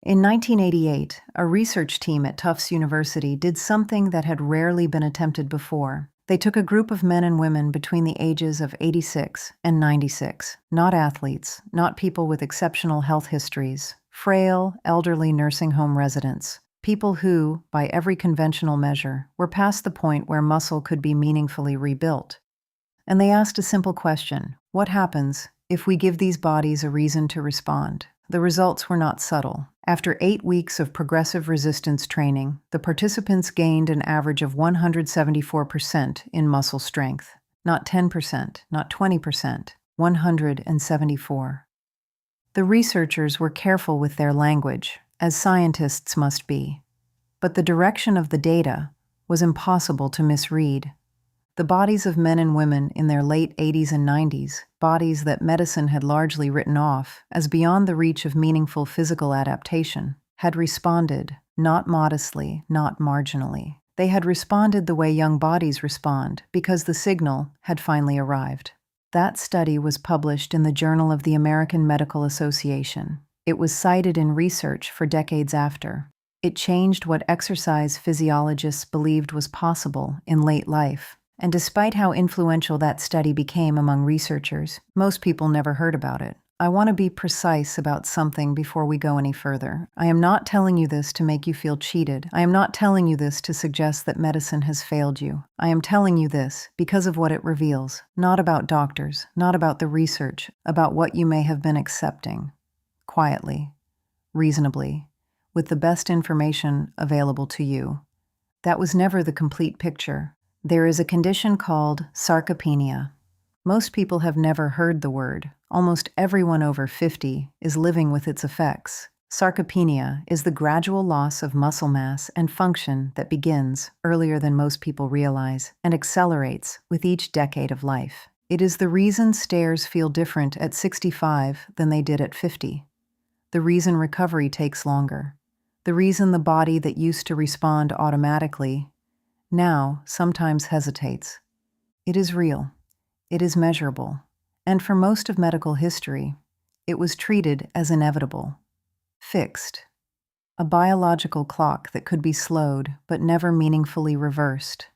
In 1988, a research team at Tufts University did something that had rarely been attempted before. They took a group of men and women between the ages of 86 and 96, not athletes, not people with exceptional health histories, frail, elderly nursing home residents, people who, by every conventional measure, were past the point where muscle could be meaningfully rebuilt. And they asked a simple question: what happens if we give these bodies a reason to respond? The results were not subtle. After 8 weeks of progressive resistance training, the participants gained an average of 174% in muscle strength. Not 10%, not 20%, 174. The researchers were careful with their language, as scientists must be. But the direction of the data was impossible to misread. The bodies of men and women in their late 80s and 90s, bodies that medicine had largely written off as beyond the reach of meaningful physical adaptation, had responded, not modestly, not marginally. They had responded the way young bodies respond, because the signal had finally arrived. That study was published in the Journal of the American Medical Association. It was cited in research for decades after. It changed what exercise physiologists believed was possible in late life. And despite how influential that study became among researchers, most people never heard about it. I want to be precise about something before we go any further. I am not telling you this to make you feel cheated. I am not telling you this to suggest that medicine has failed you. I am telling you this because of what it reveals, not about doctors, not about the research, about what you may have been accepting. Quietly, reasonably, with the best information available to you. That was never the complete picture. There is a condition called sarcopenia. Most people have never heard the word. Almost everyone over 50 is living with its effects. Sarcopenia is the gradual loss of muscle mass and function that begins earlier than most people realize and accelerates with each decade of life. It is the reason stairs feel different at 65 than they did at 50. The reason recovery takes longer. The reason the body that used to respond automatically now sometimes hesitates. It is real. It is measurable. And for most of medical history, it was treated as inevitable, fixed, a biological clock that could be slowed but never meaningfully reversed.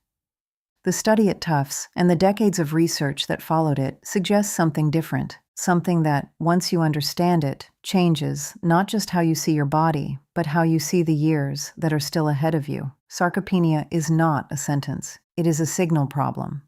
The study at Tufts and the decades of research that followed it suggest something different, something that, once you understand it, changes not just how you see your body, but how you see the years that are still ahead of you. Sarcopenia is not a sentence. It is a signal problem.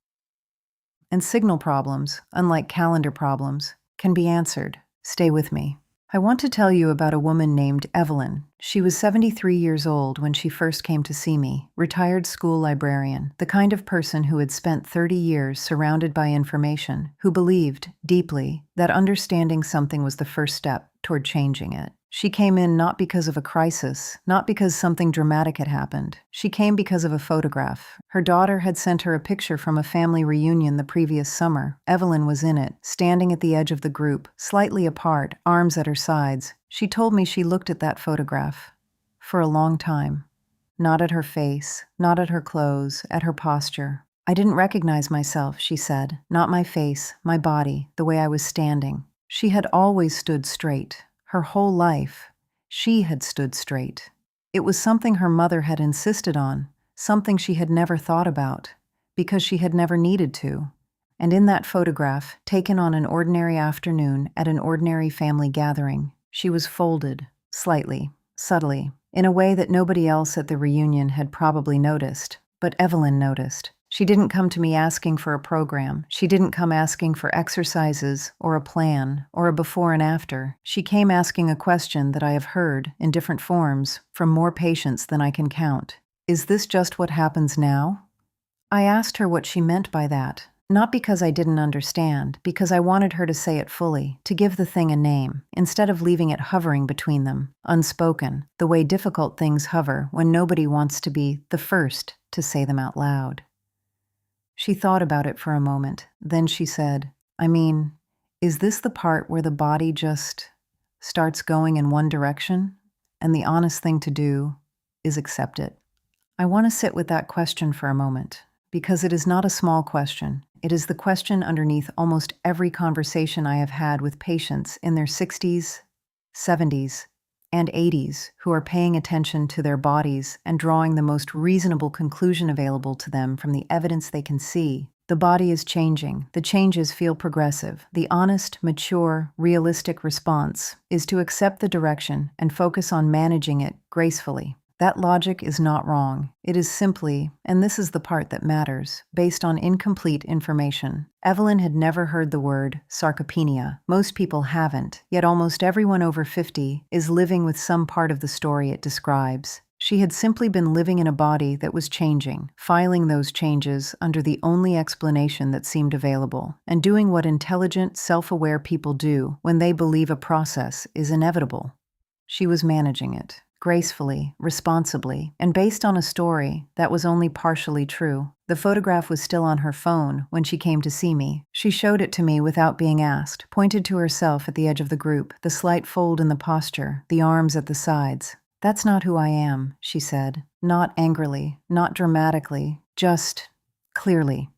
And signal problems, unlike calendar problems, can be answered. Stay with me. I want to tell you about a woman named Evelyn. She was 73 years old when she first came to see me, retired school librarian, the kind of person who had spent 30 years surrounded by information, who believed, deeply, that understanding something was the first step toward changing it. She came in not because of a crisis, not because something dramatic had happened. She came because of a photograph. Her daughter had sent her a picture from a family reunion the previous summer. Evelyn was in it, standing at the edge of the group, slightly apart, arms at her sides. She told me she looked at that photograph for a long time. Not at her face, not at her clothes, at her posture. I didn't recognize myself, she said. Not my face, my body, the way I was standing. She had always stood straight. Her whole life, she had stood straight. It was something her mother had insisted on, something she had never thought about, because she had never needed to. And in that photograph, taken on an ordinary afternoon at an ordinary family gathering, she was folded, slightly, subtly, in a way that nobody else at the reunion had probably noticed, but Evelyn noticed. She didn't come to me asking for a program. She didn't come asking for exercises or a plan or a before and after. She came asking a question that I have heard in different forms from more patients than I can count. Is this just what happens now? I asked her what she meant by that, not because I didn't understand, because I wanted her to say it fully, to give the thing a name, instead of leaving it hovering between them, unspoken, the way difficult things hover when nobody wants to be the first to say them out loud. She thought about it for a moment. Then she said, is this the part where the body just starts going in one direction, and the honest thing to do is accept it? I want to sit with that question for a moment, because it is not a small question. It is the question underneath almost every conversation I have had with patients in their 60s, 70s, and 80s who are paying attention to their bodies and drawing the most reasonable conclusion available to them from the evidence they can see. The body is changing. The changes feel progressive. The honest, mature, realistic response is to accept the direction and focus on managing it gracefully. That logic is not wrong. It is simply, and this is the part that matters, based on incomplete information. Evelyn had never heard the word sarcopenia. Most people haven't, yet almost everyone over 50 is living with some part of the story it describes. She had simply been living in a body that was changing, filing those changes under the only explanation that seemed available, and doing what intelligent, self-aware people do when they believe a process is inevitable. She was managing it, gracefully, responsibly, and based on a story that was only partially true. The photograph was still on her phone when she came to see me. She showed it to me without being asked, pointed to herself at the edge of the group, the slight fold in the posture, the arms at the sides. "That's not who I am," she said. Not angrily, not dramatically, just clearly.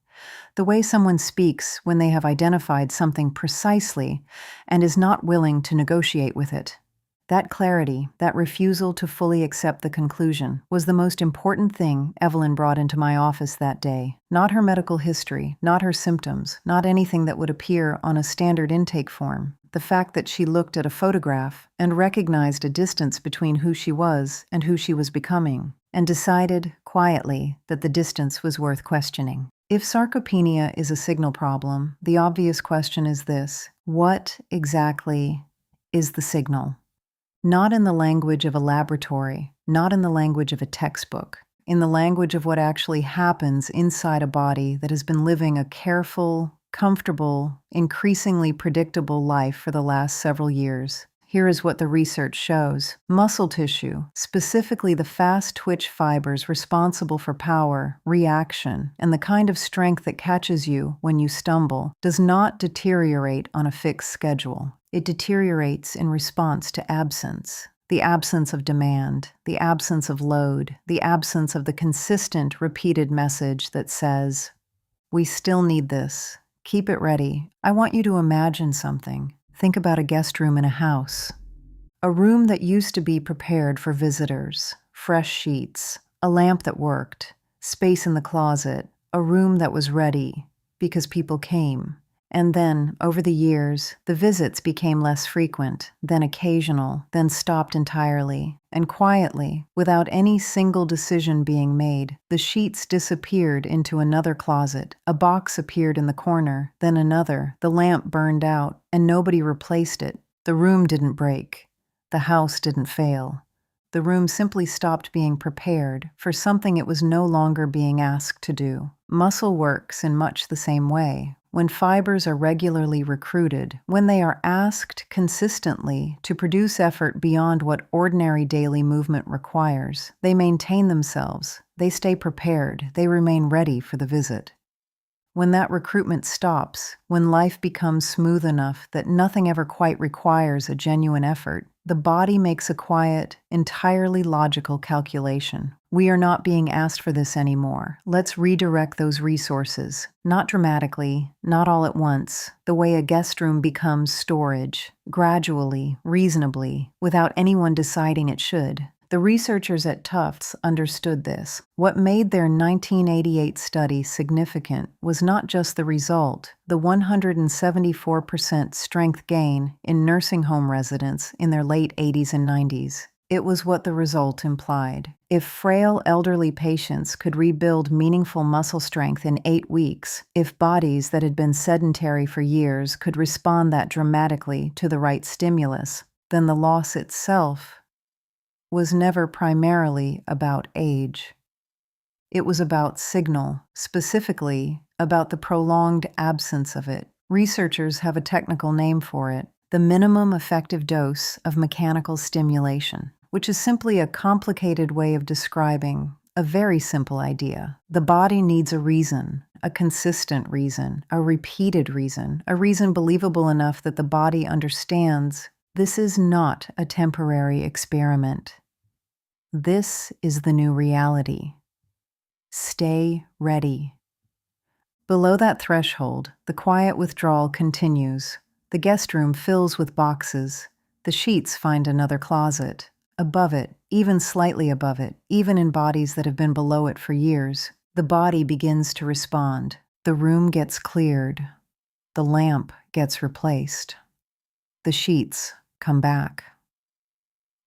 The way someone speaks when they have identified something precisely and is not willing to negotiate with it. That clarity, that refusal to fully accept the conclusion, was the most important thing Evelyn brought into my office that day. Not her medical history, not her symptoms, not anything that would appear on a standard intake form. The fact that she looked at a photograph and recognized a distance between who she was and who she was becoming, and decided, quietly, that the distance was worth questioning. If sarcopenia is a signal problem, the obvious question is this: what exactly is the signal? Not in the language of a laboratory, not in the language of a textbook, in the language of what actually happens inside a body that has been living a careful, comfortable, increasingly predictable life for the last several years. Here is what the research shows. Muscle tissue, specifically the fast twitch fibers responsible for power, reaction, and the kind of strength that catches you when you stumble, does not deteriorate on a fixed schedule. It deteriorates in response to absence. The absence of demand, the absence of load, the absence of the consistent, repeated message that says, "We still need this. Keep it ready." I want you to imagine something. Think about a guest room in a house. A room that used to be prepared for visitors, fresh sheets, a lamp that worked, space in the closet, a room that was ready because people came. And then, over the years, the visits became less frequent, then occasional, then stopped entirely. And quietly, without any single decision being made, the sheets disappeared into another closet, a box appeared in the corner, then another, the lamp burned out, and nobody replaced it. The room didn't break. The house didn't fail. The room simply stopped being prepared for something it was no longer being asked to do. Muscle works in much the same way. When fibers are regularly recruited, when they are asked consistently to produce effort beyond what ordinary daily movement requires, they maintain themselves, they stay prepared, they remain ready for the visit. When that recruitment stops, when life becomes smooth enough that nothing ever quite requires a genuine effort, the body makes a quiet, entirely logical calculation. We are not being asked for this anymore. Let's redirect those resources, not dramatically, not all at once, the way a guest room becomes storage, gradually, reasonably, without anyone deciding it should. The researchers at Tufts understood this. What made their 1988 study significant was not just the result, the 174% strength gain in nursing home residents in their late 80s and 90s. It was what the result implied. If frail elderly patients could rebuild meaningful muscle strength in 8 weeks, if bodies that had been sedentary for years could respond that dramatically to the right stimulus, then the loss itself was never primarily about age. It was about signal, specifically about the prolonged absence of it. Researchers have a technical name for it: the minimum effective dose of mechanical stimulation, which is simply a complicated way of describing a very simple idea. The body needs a reason, a consistent reason, a repeated reason, a reason believable enough that the body understands this is not a temporary experiment. This is the new reality. Stay ready. Below that threshold, the quiet withdrawal continues. The guest room fills with boxes, The sheets find another closet. Above it, even slightly above it, even in bodies that have been below it for years, the body begins to respond. The room gets cleared. The lamp gets replaced. The sheets come back.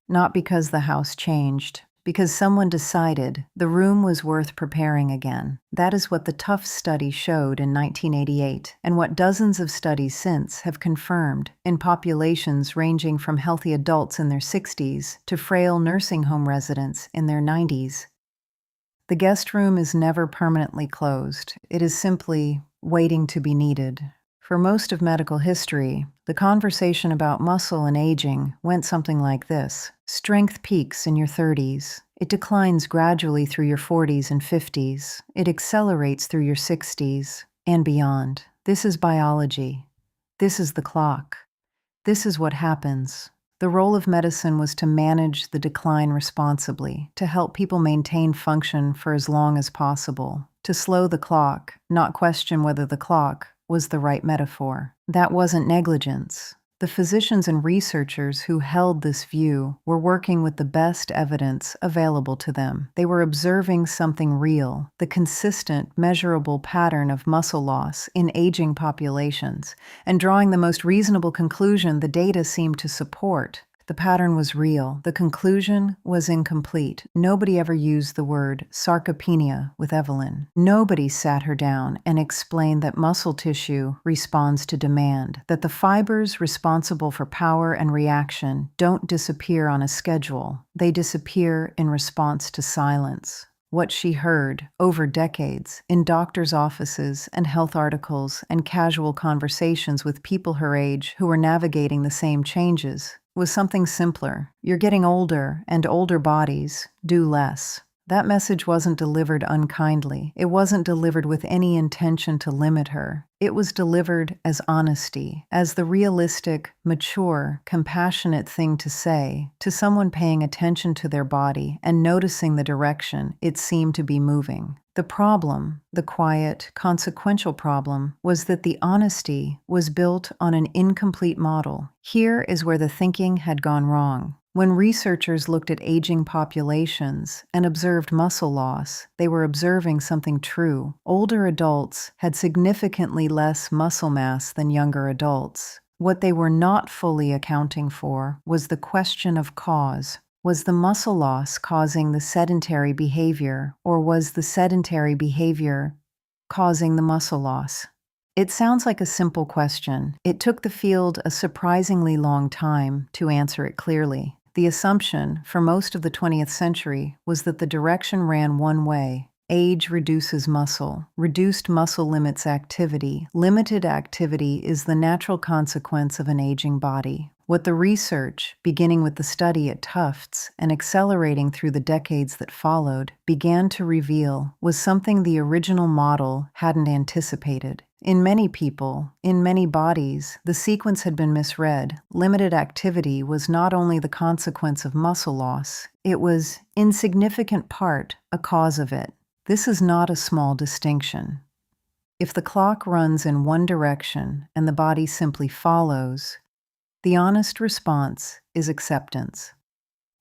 Not because the house changed, because someone decided the room was worth preparing again. That is what the Tufts study showed in 1988, and what dozens of studies since have confirmed in populations ranging from healthy adults in their 60s to frail nursing home residents in their 90s. The guest room is never permanently closed. It is simply waiting to be needed. For most of medical history, the conversation about muscle and aging went something like this. Strength peaks in your 30s. It declines gradually through your 40s and 50s. It accelerates through your 60s and beyond. This is biology. This is the clock. This is what happens. The role of medicine was to manage the decline responsibly, to help people maintain function for as long as possible, to slow the clock, not question whether the clock was the right metaphor. That wasn't negligence. The physicians and researchers who held this view were working with the best evidence available to them. They were observing something real, the consistent, measurable pattern of muscle loss in aging populations, and drawing the most reasonable conclusion the data seemed to support. The pattern was real. The conclusion was incomplete. Nobody ever used the word sarcopenia with Evelyn. Nobody sat her down and explained that muscle tissue responds to demand, that the fibers responsible for power and reaction don't disappear on a schedule. They disappear in response to silence. What she heard over decades in doctors' offices and health articles and casual conversations with people her age who were navigating the same changes was something simpler. You're getting older, and older bodies do less. That message wasn't delivered unkindly. It wasn't delivered with any intention to limit her. It was delivered as honesty, as the realistic, mature, compassionate thing to say to someone paying attention to their body and noticing the direction it seemed to be moving. The problem, the quiet, consequential problem, was that the honesty was built on an incomplete model. Here is where the thinking had gone wrong. When researchers looked at aging populations and observed muscle loss, they were observing something true. Older adults had significantly less muscle mass than younger adults. What they were not fully accounting for was the question of cause. Was the muscle loss causing the sedentary behavior, or was the sedentary behavior causing the muscle loss? It sounds like a simple question. It took the field a surprisingly long time to answer it clearly. The assumption for most of the 20th century was that the direction ran one way. Age reduces muscle. Reduced muscle limits activity. Limited activity is the natural consequence of an aging body. What the research, beginning with the study at Tufts and accelerating through the decades that followed, began to reveal was something the original model hadn't anticipated. In many people, in many bodies, the sequence had been misread. Limited activity was not only the consequence of muscle loss, it was, in significant part, a cause of it. This is not a small distinction. If the clock runs in one direction and the body simply follows, the honest response is acceptance.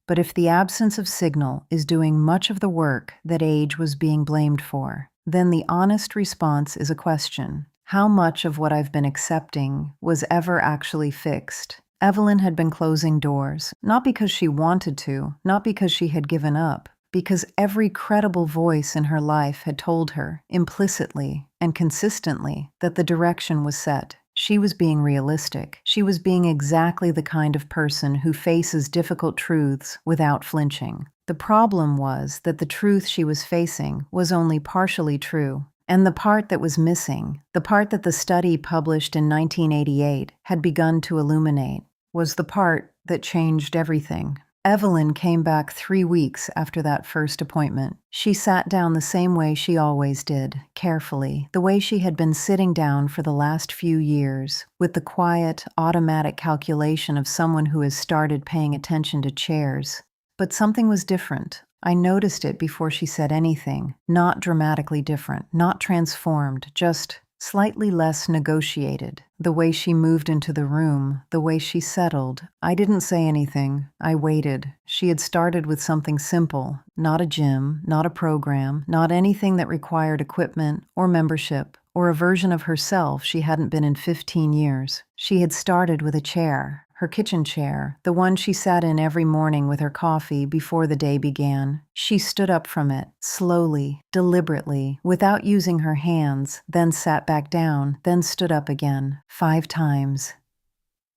But if the absence of signal is doing much of the work that age was being blamed for, then the honest response is a question. How much of what I've been accepting was ever actually fixed? Evelyn had been closing doors, not because she wanted to, not because she had given up, because every credible voice in her life had told her, implicitly and consistently, that the direction was set. She was being realistic. She was being exactly the kind of person who faces difficult truths without flinching. The problem was that the truth she was facing was only partially true, and the part that was missing, the part that the study published in 1988 had begun to illuminate, was the part that changed everything. Evelyn came back 3 weeks after that first appointment. She sat down the same way she always did, carefully, the way she had been sitting down for the last few years, with the quiet, automatic calculation of someone who has started paying attention to chairs. But something was different. I noticed it before she said anything. Not dramatically different, not transformed, just slightly less negotiated. The way she moved into the room, the way she settled. I didn't say anything. I waited. She had started with something simple, not a gym, not a program, not anything that required equipment or membership or a version of herself she hadn't been in 15 years. She had started with a chair, her kitchen chair, the one she sat in every morning with her coffee before the day began. She stood up from it, slowly, deliberately, without using her hands, then sat back down, then stood up again, 5 times.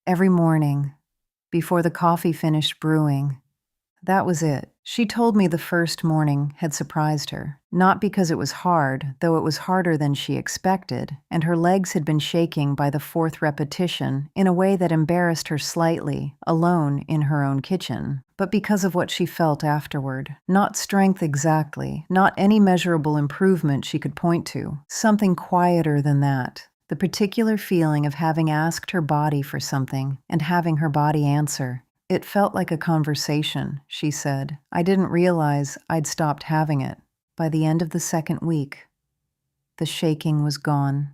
Every morning, before the coffee finished brewing. That was it. She told me the first morning had surprised her. Not because it was hard, though it was harder than she expected, and her legs had been shaking by the 4th repetition in a way that embarrassed her slightly, alone in her own kitchen, but because of what she felt afterward. Not strength exactly, not any measurable improvement she could point to. Something quieter than that. The particular feeling of having asked her body for something and having her body answer. It felt like a conversation, she said. I didn't realize I'd stopped having it. By the end of the 2nd week, the shaking was gone.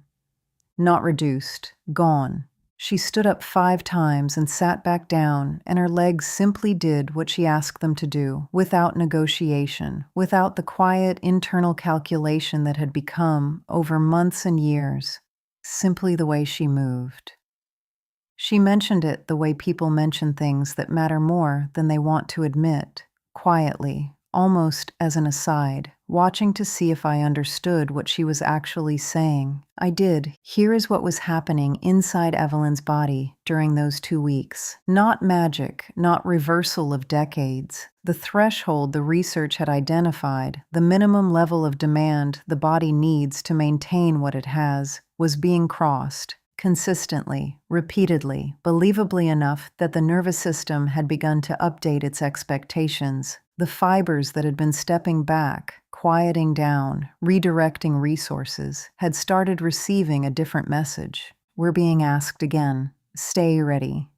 Not reduced, gone. She stood up 5 times and sat back down, and her legs simply did what she asked them to do, without negotiation, without the quiet internal calculation that had become, over months and years, simply the way she moved. She mentioned it the way people mention things that matter more than they want to admit, quietly, almost as an aside, watching to see if I understood what she was actually saying. I did. Here is what was happening inside Evelyn's body during those 2 weeks. Not magic, not reversal of decades. The threshold the research had identified, the minimum level of demand the body needs to maintain what it has, was being crossed. Consistently, repeatedly, believably enough that the nervous system had begun to update its expectations. The fibers that had been stepping back, quieting down, redirecting resources, had started receiving a different message. We're being asked again. Stay ready.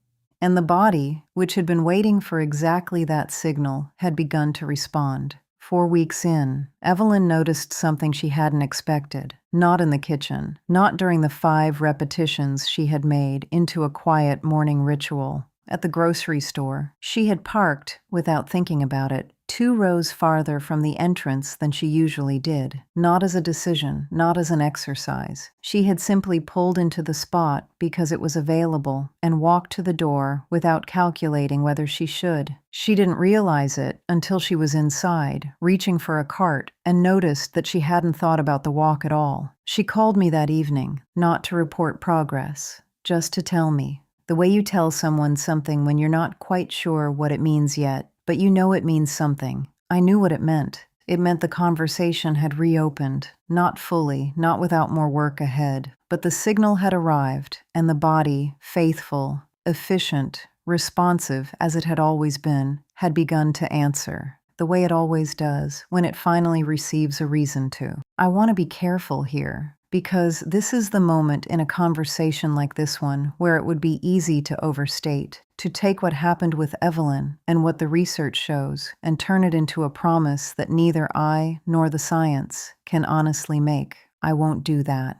And the body, which had been waiting for exactly that signal, had begun to respond. 4 weeks in, Evelyn noticed something she hadn't expected. Not in the kitchen, not during the 5 repetitions she had made into a quiet morning ritual. At the grocery store, she had parked, without thinking about it, 2 rows farther from the entrance than she usually did. Not as a decision, not as an exercise. She had simply pulled into the spot because it was available and walked to the door without calculating whether she should. She didn't realize it until she was inside, reaching for a cart, and noticed that she hadn't thought about the walk at all. She called me that evening, not to report progress, just to tell me. The way you tell someone something when you're not quite sure what it means yet, but you know it means something. I knew what it meant. It meant the conversation had reopened, not fully, not without more work ahead, but the signal had arrived, and the body, faithful, efficient, responsive as it had always been, had begun to answer, the way it always does when it finally receives a reason to. I want to be careful here, because this is the moment in a conversation like this one where it would be easy to overstate, to take what happened with Evelyn and what the research shows and turn it into a promise that neither I nor the science can honestly make. I won't do that.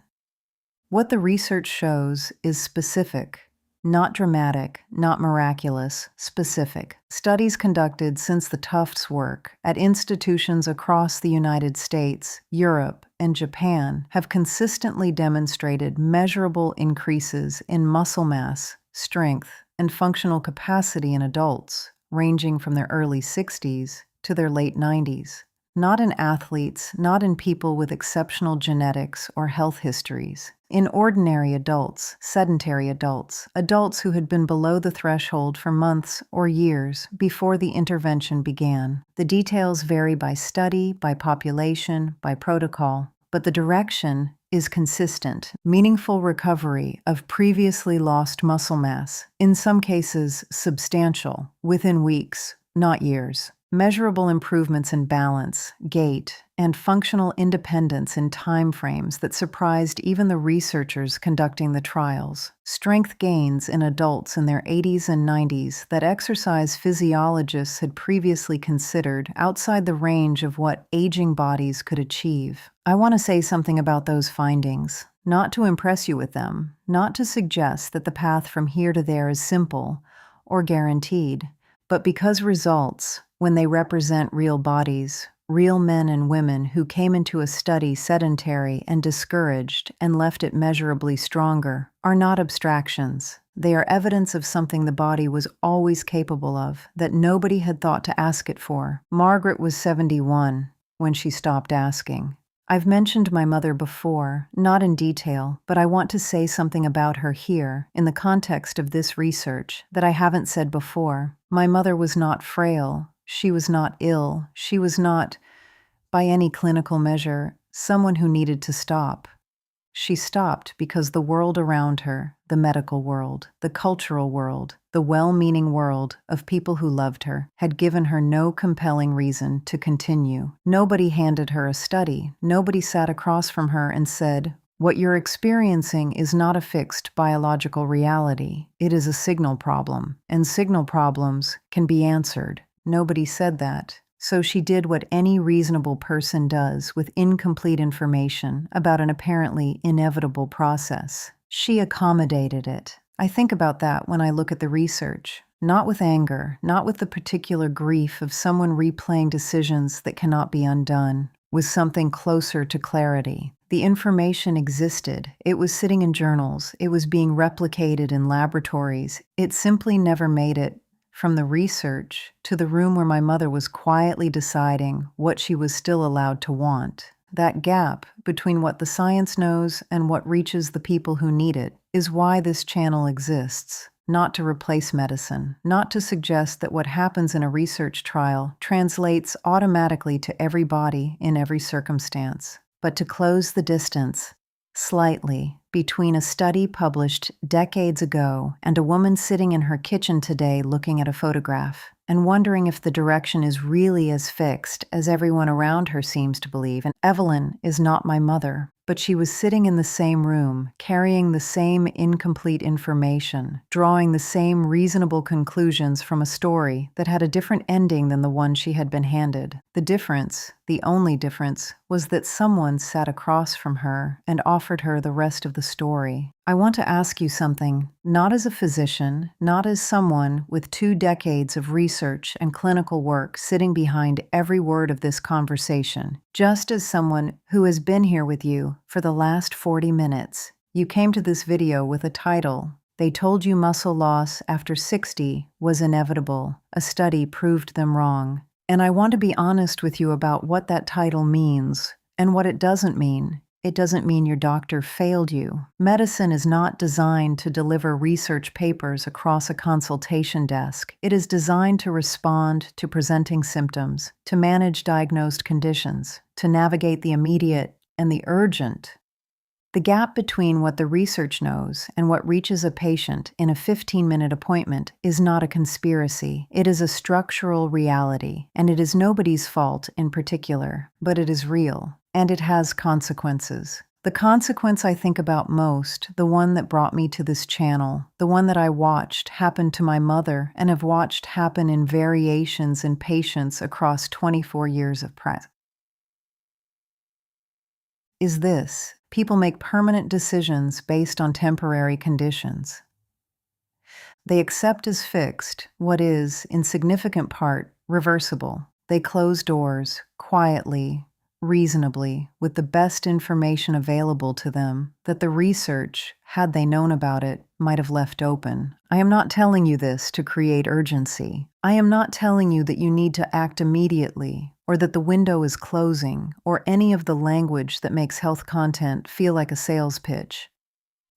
What the research shows is specific. Not dramatic, not miraculous, specific. Studies conducted since the Tufts work at institutions across the United States, Europe, and Japan have consistently demonstrated measurable increases in muscle mass, strength, and functional capacity in adults, ranging from their early 60s to their late 90s. Not in athletes, not in people with exceptional genetics or health histories. In ordinary adults, sedentary adults, adults who had been below the threshold for months or years before the intervention began. The details vary by study, by population, by protocol, but the direction is consistent. Meaningful recovery of previously lost muscle mass, in some cases substantial, within weeks, not years. Measurable improvements in balance, gait, and functional independence in time frames that surprised even the researchers conducting the trials. Strength gains in adults in their 80s and 90s that exercise physiologists had previously considered outside the range of what aging bodies could achieve. I want to say something about those findings, not to impress you with them, not to suggest that the path from here to there is simple or guaranteed, but because results, when they represent real bodies, real men and women who came into a study sedentary and discouraged and left it measurably stronger, are not abstractions. They are evidence of something the body was always capable of, that nobody had thought to ask it for. Margaret was 71 when she stopped asking. I've mentioned my mother before, not in detail, but I want to say something about her here, in the context of this research, that I haven't said before. My mother was not frail. She was not ill. She was not, by any clinical measure, someone who needed to stop. She stopped because the world around her, the medical world, the cultural world, the well-meaning world of people who loved her, had given her no compelling reason to continue. Nobody handed her a study. Nobody sat across from her and said, "What you're experiencing is not a fixed biological reality. It is a signal problem, and signal problems can be answered." Nobody said that. So she did what any reasonable person does with incomplete information about an apparently inevitable process. She accommodated it. I think about that when I look at the research. Not with anger, not with the particular grief of someone replaying decisions that cannot be undone, with something closer to clarity. The information existed. It was sitting in journals. It was being replicated in laboratories. It simply never made it from the research to the room where my mother was quietly deciding what she was still allowed to want. That gap between what the science knows and what reaches the people who need it is why this channel exists. Not to replace medicine, not to suggest that what happens in a research trial translates automatically to every body in every circumstance, but to close the distance, slightly, between a study published decades ago and a woman sitting in her kitchen today looking at a photograph and wondering if the direction is really as fixed as everyone around her seems to believe. And Evelyn is not my mother, but she was sitting in the same room, carrying the same incomplete information, drawing the same reasonable conclusions from a story that had a different ending than the one she had been handed. The difference, the only difference, was that someone sat across from her and offered her the rest of the story. I want to ask you something, not as a physician, not as someone with 2 decades of research and clinical work sitting behind every word of this conversation, just as someone who has been here with you for the last 40 minutes. You came to this video with a title. They told you muscle loss after 60 was inevitable. A study proved them wrong. And I want to be honest with you about what that title means and what it doesn't mean. It doesn't mean your doctor failed you. Medicine is not designed to deliver research papers across a consultation desk. It is designed to respond to presenting symptoms, to manage diagnosed conditions, to navigate the immediate and the urgent. The gap between what the research knows and what reaches a patient in a 15-minute appointment is not a conspiracy. It is a structural reality, and it is nobody's fault in particular, but it is real. And it has consequences. The consequence I think about most, the one that brought me to this channel, the one that I watched happen to my mother and have watched happen in variations in patients across 24 years of practice, is this: people make permanent decisions based on temporary conditions. They accept as fixed what is, in significant part, reversible. They close doors, quietly, reasonably, with the best information available to them that the research, had they known about it, might have left open. I am not telling you this to create urgency. I am not telling you that you need to act immediately, or that the window is closing, or any of the language that makes health content feel like a sales pitch.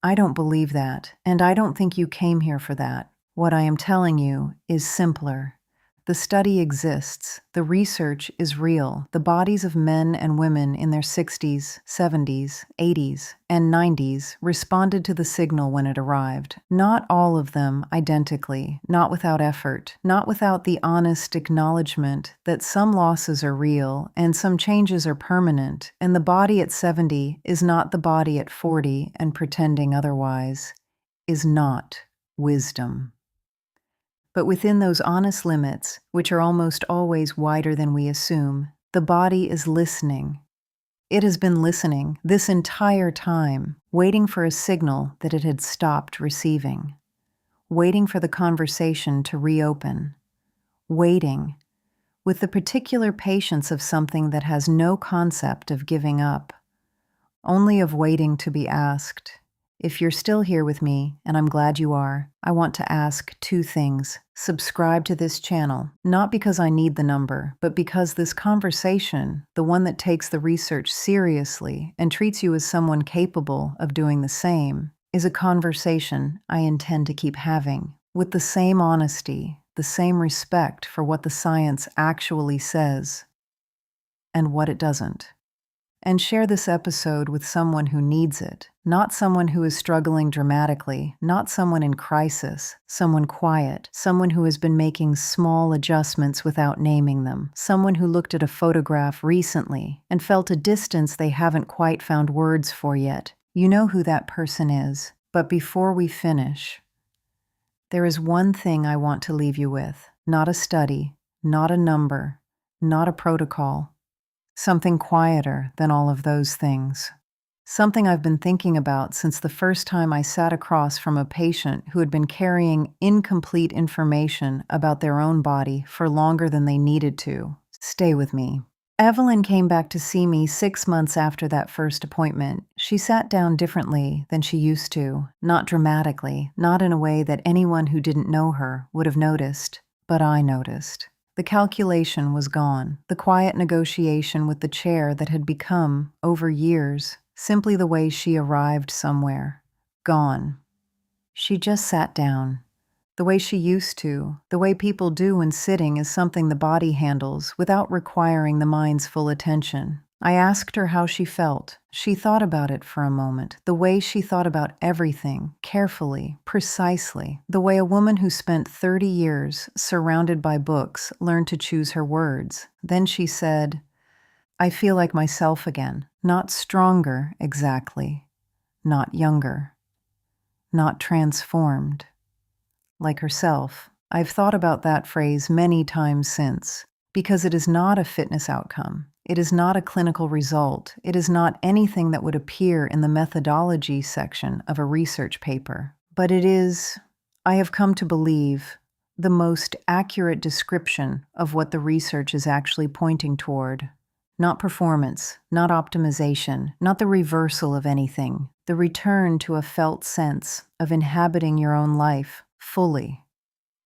I don't believe that, and I don't think you came here for that. What I am telling you is simpler. The study exists. The research is real. The bodies of men and women in their 60s, 70s, 80s, and 90s responded to the signal when it arrived. Not all of them identically, not without effort, not without the honest acknowledgement that some losses are real and some changes are permanent, and the body at 70 is not the body at 40, and pretending otherwise is not wisdom. But within those honest limits, which are almost always wider than we assume, the body is listening. It has been listening this entire time, waiting for a signal that it had stopped receiving, waiting for the conversation to reopen, waiting, with the particular patience of something that has no concept of giving up, only of waiting to be asked. If you're still here with me, and I'm glad you are, I want to ask 2 things. Subscribe to this channel, not because I need the number, but because this conversation, the one that takes the research seriously and treats you as someone capable of doing the same, is a conversation I intend to keep having, with the same honesty, the same respect for what the science actually says and what it doesn't. And share this episode with someone who needs it, not someone who is struggling dramatically, not someone in crisis, someone quiet, someone who has been making small adjustments without naming them, someone who looked at a photograph recently and felt a distance they haven't quite found words for yet. You know who that person is. But before we finish, there is one thing I want to leave you with. Not a study, not a number, not a protocol. Something quieter than all of those things. Something I've been thinking about since the first time I sat across from a patient who had been carrying incomplete information about their own body for longer than they needed to. Stay with me. Evelyn came back to see me 6 months after that first appointment. She sat down differently than she used to, not dramatically, not in a way that anyone who didn't know her would have noticed, but I noticed. The calculation was gone, the quiet negotiation with the chair that had become, over years, simply the way she arrived somewhere. Gone. She just sat down. The way she used to, the way people do when sitting is something the body handles without requiring the mind's full attention. I asked her how she felt. She thought about it for a moment, the way she thought about everything, carefully, precisely, the way a woman who spent 30 years surrounded by books learned to choose her words. Then she said, "I feel like myself again, not stronger exactly, not younger, not transformed, like herself." I've thought about that phrase many times since, because it is not a fitness outcome. It is not a clinical result. It is not anything that would appear in the methodology section of a research paper. But it is, I have come to believe, the most accurate description of what the research is actually pointing toward. Not performance, not optimization, not the reversal of anything. The return to a felt sense of inhabiting your own life fully,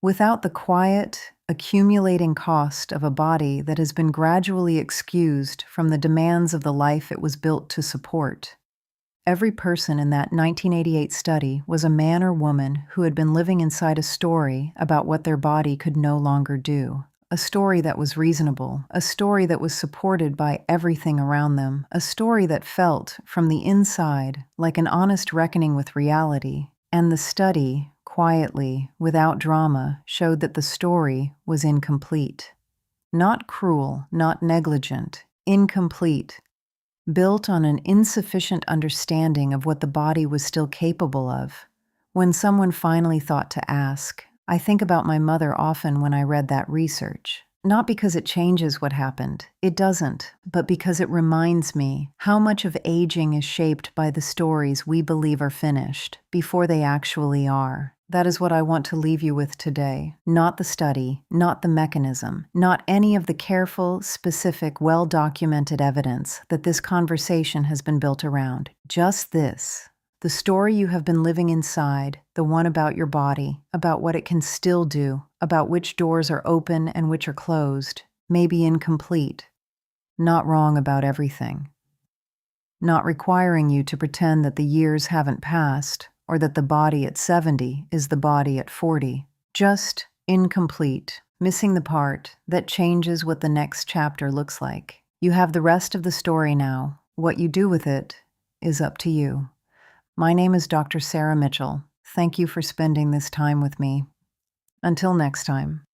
without the quiet, accumulating cost of a body that has been gradually excused from the demands of the life it was built to support. Every person in that 1988 study was a man or woman who had been living inside a story about what their body could no longer do. A story that was reasonable, a story that was supported by everything around them, a story that felt, from the inside, like an honest reckoning with reality. And the study, quietly, without drama, showed that the story was incomplete. Not cruel, not negligent, incomplete, built on an insufficient understanding of what the body was still capable of. When someone finally thought to ask, I think about my mother often when I read that research. Not because it changes what happened, it doesn't, but because it reminds me how much of aging is shaped by the stories we believe are finished before they actually are. That is what I want to leave you with today. Not the study, not the mechanism, not any of the careful, specific, well-documented evidence that this conversation has been built around. Just this. The story you have been living inside, the one about your body, about what it can still do, about which doors are open and which are closed, may be incomplete, not wrong about everything, not requiring you to pretend that the years haven't passed or that the body at 70 is the body at 40, just incomplete, missing the part that changes what the next chapter looks like. You have the rest of the story now. What you do with it is up to you. My name is Dr. Sarah Mitchell. Thank you for spending this time with me. Until next time.